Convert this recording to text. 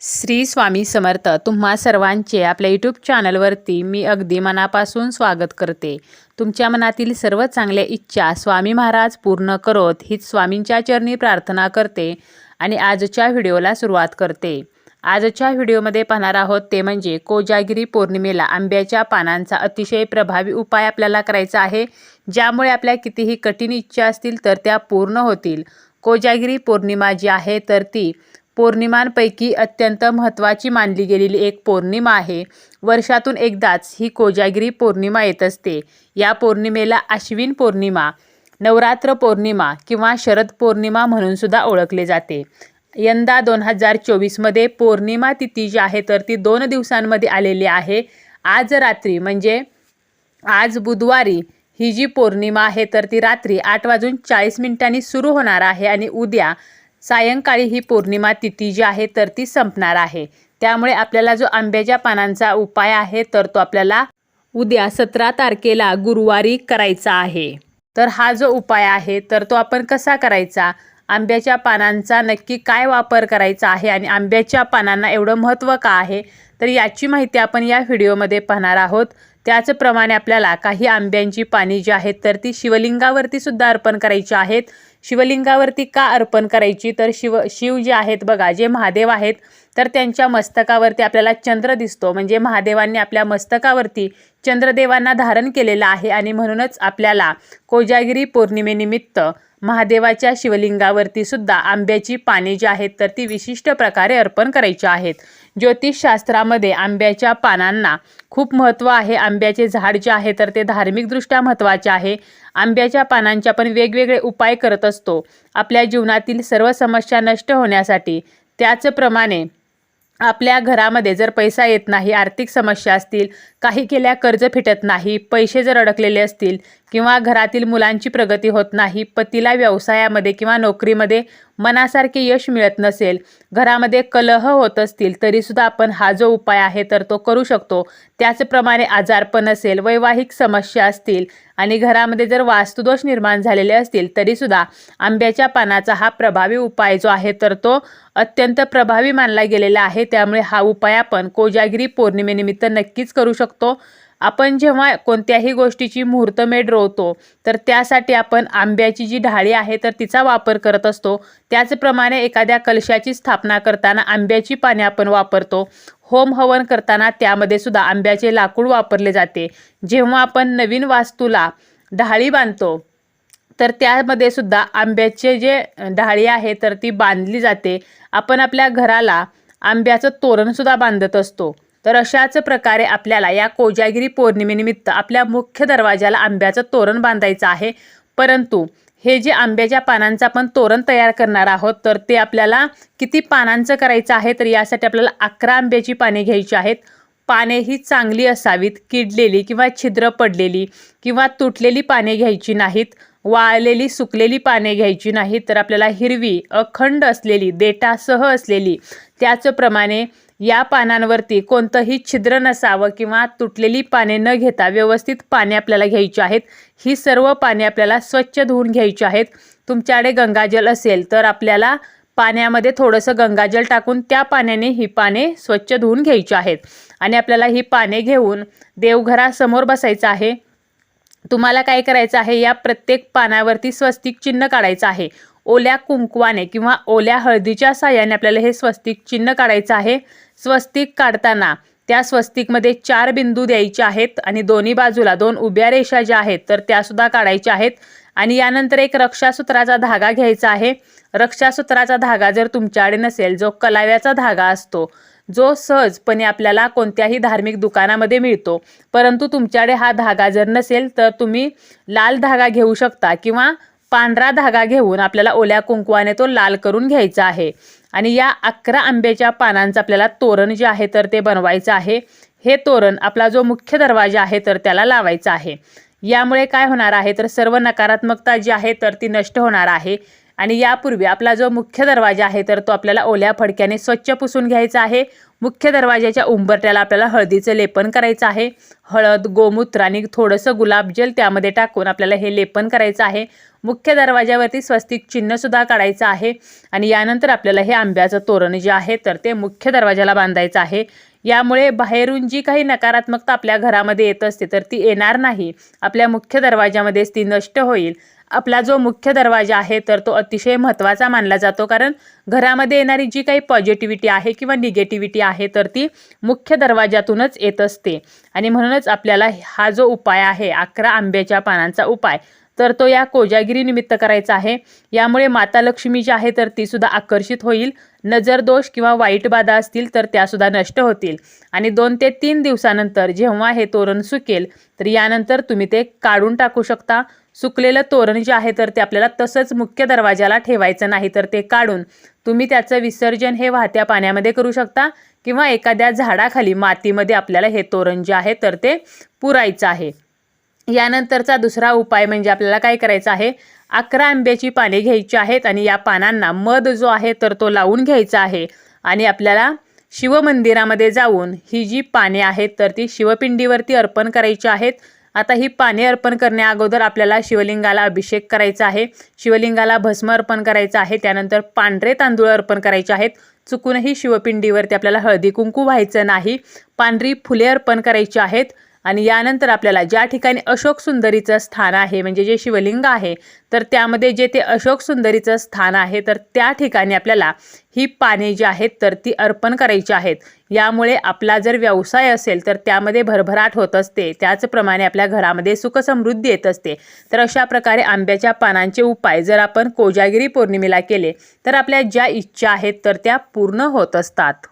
श्री स्वामी समर्थ. तुम्हा सर्वांचे आपल्या यूट्यूब चॅनलवरती मी अगदी मनापासून स्वागत करते. तुमच्या मनातील सर्व चांगल्या इच्छा स्वामी महाराज पूर्ण करोत हीच स्वामींच्या चरणी प्रार्थना करते आणि आजच्या व्हिडिओला सुरुवात करते. आजच्या व्हिडिओमध्ये पाहणार आहोत ते म्हणजे कोजागिरी पौर्णिमेला आंब्याच्या पानांचा अतिशय प्रभावी उपाय आपल्याला करायचा आहे, ज्यामुळे आपल्या कितीही कठीण इच्छा असतील तर त्या पूर्ण होतील. कोजागिरी पौर्णिमा जी आहे तर ती पौर्णिमांपैकी अत्यंत महत्त्वाची मानली गेलेली एक पौर्णिमा आहे. वर्षातून एकदाच ही कोजागिरी पौर्णिमा येत असते. या पौर्णिमेला आश्विन पौर्णिमा, नवरात्र पौर्णिमा किंवा शरद पौर्णिमा म्हणून सुद्धा ओळखले जाते. यंदा 2024मध्ये पौर्णिमा तिथी जी आहे तर ती 2 दिवसांमध्ये आलेली आहे. आज रात्री म्हणजे आज बुधवारी ही जी पौर्णिमा आहे तर ती रात्री 8:40 सुरू होणार आहे आणि उद्या सायंकाळी ही पौर्णिमा तिथी जी आहे तर ती संपणार आहे. त्यामुळे आपल्याला जो आंब्याच्या पानांचा उपाय आहे तर तो आपल्याला उद्या 17 तारखेला गुरुवारी करायचा आहे. तर हा जो उपाय आहे तर तो आपण कसा करायचा, आंब्याच्या पानांचा नक्की काय वापर करायचा आहे आणि आंब्याच्या पानांना एवढं महत्त्व का आहे, तर याची माहिती आपण या व्हिडिओमध्ये पाहणार आहोत. त्याचप्रमाणे आपल्याला काही आंब्यांची पाने जी आहेत तर ती शिवलिंगावरती सुद्धा अर्पण करायची आहेत. शिवलिंगावरती का अर्पण करायची, तर शिव जे आहेत बघा, जे महादेव आहेत तर त्यांच्या मस्तकावरती आपल्याला चंद्र दिसतो, म्हणजे महादेवांनी आपल्या मस्तकावरती चंद्रदेवांना धारण केलेला आहे आणि म्हणूनच आपल्याला कोजागिरी पौर्णिमेनिमित्त महादेवाच्या शिवलिंगावरती सुद्धा आंब्याची पाने जी आहेत तर ती विशिष्ट प्रकारे अर्पण करायची आहेत. ज्योतिषशास्त्रामध्ये आंब्याच्या पानांना खूप महत्त्व आहे. आंब्याचे झाड जे आहे तर ते धार्मिकदृष्ट्या महत्त्वाचे आहे. आंब्याच्या पानांचे आपण वेगवेगळे उपाय करत असतो आपल्या जीवनातील सर्व समस्या नष्ट होण्यासाठी. त्याचप्रमाणे आपल्या घरामध्ये जर पैसा येत नाही, आर्थिक समस्या असतील, काही केल्या कर्ज फिटत नाही, पैसे जर अडकलेले असतील किंवा घरातील मुलांची प्रगती होत नाही, पतीला व्यवसायामध्ये किंवा नोकरीमध्ये मनासारखे यश मिळत नसेल, घरामध्ये कलह होत असतील, तरीसुद्धा आपण हा जो उपाय आहे तर तो करू शकतो. त्याचप्रमाणे आजारपण असेल, वैवाहिक समस्या असतील आणि घरामध्ये जर वास्तुदोष निर्माण झालेले असतील तरीसुद्धा आंब्याच्या पानाचा हा प्रभावी उपाय जो आहे तर तो अत्यंत प्रभावी मानला गेलेला आहे. त्यामुळे हा उपाय आपण कोजागिरी पौर्णिमेनिमित्त नक्कीच करू शकतो. आपण जेव्हा कोणत्याही गोष्टीची मुहूर्तमेढ रोवतो तर त्यासाठी आपण आंब्याची जी ढाळी आहे तर तिचा वापर करत असतो. त्याचप्रमाणे एखाद्या कलशाची स्थापना करताना आंब्याची पाने आपण वापरतो. होम हवन करताना त्यामध्ये सुद्धा आंब्याचे लाकूड वापरले जाते. जेव्हा आपण नवीन वास्तूला ढाळी बांधतो तर त्यामध्ये सुद्धा आंब्याचे जे ढाळी आहे तर ती बांधली जाते. आपण आपल्या घराला आंब्याचं तोरणसुद्धा बांधत असतो. तर अशाच प्रकारे आपल्याला या कोजागिरी पौर्णिमेनिमित्त आपल्या मुख्य दरवाजाला आंब्याचं तोरण बांधायचं आहे. परंतु हे जे आंब्याच्या पानांचं आपण तोरण तयार करणार आहोत तर ते आपल्याला किती पानांचं करायचं आहे, तर यासाठी आपल्याला 11 आंब्याची पाने घ्यायची आहेत. पाने ही चांगली असावीत, किडलेली किंवा छिद्र पडलेली किंवा तुटलेली पाने घ्यायची नाहीत. वाळलेली सुकलेली पाने घ्यायची नाहीत, तर आपल्याला हिरवी अखंड असलेली, देठासह असलेली, त्याचप्रमाणे या पानांवरती कोणतंही छिद्र नसावं किंवा तुटलेली पाने न घेता व्यवस्थित पाने आपल्याला घ्यायची आहेत. ही सर्व पाने आपल्याला स्वच्छ धुवून घ्यायची आहेत. तुमच्याकडे गंगाजल असेल तर आपल्याला पाण्यामध्ये थोडंसं गंगाजल टाकून त्या पाण्याने ही पाने स्वच्छ धुवून घ्यायची आहेत आणि आपल्याला ही पाने घेऊन देवघरासमोर बसायचं आहे. तुम्हाला काय करायचं आहे, या प्रत्येक पानावरती स्वस्तिक चिन्ह काढायचं आहे. ओल्या कुंकवाने किंवा ओल्या हळदीच्या साहाय्याने आपल्याला हे स्वस्तिक चिन्ह काढायचं आहे. स्वस्तिक काढताना त्या स्वस्तिकमध्ये 4 बिंदू द्यायचे आहेत आणि दोन्ही बाजूला 2 उभ्या रेषा ज्या आहेत तर त्यासुद्धा काढायच्या आहेत. आणि यानंतर एक रक्षासूत्राचा धागा घ्यायचा आहे. रक्षासूत्राचा धागा जर तुमच्याकडे नसेल, जो कलाव्याचा धागा असतो, जो सहजपणे आपल्याला कोणत्याही धार्मिक दुकानामध्ये मिळतो, परंतु तुमच्याकडे हा धागा जर नसेल तर तुम्ही लाल धागा घेऊ शकता किंवा पांढरा धागा घेऊन आपल्याला ओल्या कुंकवाने तो लाल करून घ्यायचा आहे. आणि या 11 आंब्याच्या पानांचं आपल्याला तोरण जे आहे तर ते बनवायचं आहे. हे तोरण आपला जो मुख्य दरवाजा आहे तर त्याला लावायचा आहे. यामुळे काय होणार आहे, तर सर्व नकारात्मकता जी आहे तर ती नष्ट होणार आहे. आणि यापूर्वी आपला जो मुख्य दरवाजा आहे तर तो आपल्याला ओल्या फडक्याने स्वच्छ पुसून घ्यायचा आहे। मुख्य दरवाजाच्या उंबरठ्याला आपल्याला हळदीचं लेपन करायचं आहे। हळद, गोमूत्र आणि थोडंसं गुलाबजल त्यामध्ये टाकून आपल्याला हे लेपन करायचं आहे। मुख्य दरवाजावरती स्वस्तिक चिन्ह सुद्धा काढायचं आहे आणि यानंतर आपल्याला हे आंब्याचं तोरण जे आहे तर ते मुख्य दरवाजाला बांधायचं आहे। यामुळे बाहेरून जी काही नकारात्मकता आपल्या घरामध्ये येत असते तर ती येणार नाही, आपल्या मुख्य दरवाजामध्येच ती नष्ट होईल। आपला जो मुख्य दरवाजा आहे तर तो अतिशय महत्त्वाचा मानला जातो, कारण घरामध्ये येणारी जी काही पॉझिटिव्हिटी आहे किंवा निगेटिव्हिटी आहे तर ती मुख्य दरवाजातूनच येत असते। आणि म्हणूनच आपल्याला हा जो उपाय आहे 11 आंब्याच्या पानांचा उपाय तर तो या कोजागिरी निमित्त करायचा आहे। यामुळे माता लक्ष्मी जी आहे तर ती सुद्धा आकर्षित होईल। नजर दोष किंवा वाईट बाधा असतील तर त्या सुद्धा नष्ट होतील। आणि 2 ते 3 दिवसानंतर जेव्हा हे तोरण सुकेल तर यानंतर तुम्ही ते काढून टाकू शकता। सुकलेलं तोरण जे आहे तर ते आपल्याला तसंच मुख्य दरवाजाला ठेवायचं नाही, तर ते काढून तुम्ही त्याचं विसर्जन हे वाहत्या पाण्यामध्ये करू शकता किंवा एखाद्या झाडाखाली मातीमध्ये आपल्याला हे तोरण जे आहे तर ते पुरायचं आहे। यानंतरचा दुसरा उपाय म्हणजे आपल्याला काय करायचं आहे, 11 आंब्याची पाने घ्यायची आहेत आणि या पानांना मध जो आहे तर तो लावून घ्यायचा आहे। आणि आपल्याला शिवमंदिरामध्ये जाऊन ही जी पाने आहेत तर ती शिवपिंडीवरती अर्पण करायची आहेत। आता ही पाने अर्पण करण्या अगोदर आपल्याला शिवलिंगाला अभिषेक करायचा आहे, शिवलिंगाला भस्म अर्पण करायचं आहे, त्यानंतर पांढरे तांदूळ अर्पण करायचे आहेत। चुकूनही शिवपिंडीवरती आपल्याला हळदी कुंकू व्हायचं नाही, पांढरी फुले अर्पण करायची आहेत। आणि यानंतर आपल्याला ज्या ठिकाणी अशोक सुंदरीचं स्थान आहे म्हणजे जे शिवलिंग आहे तर त्यामध्ये जे ते अशोक सुंदरीचं स्थान आहे तर त्या ठिकाणी आपल्याला ही पाने जी आहेत तर ती अर्पण करायची आहेत। यामुळे आपला जर व्यवसाय असेल तर त्यामध्ये भरभराट होत असते, त्याचप्रमाणे आपल्या घरामध्ये सुख समृद्धी येत असते। तर अशा प्रकारे आंब्याच्या पानांचे उपाय जर आपण कोजागिरी पौर्णिमेला केले तर आपल्या ज्या इच्छा आहेत तर त्या पूर्ण होत असतात।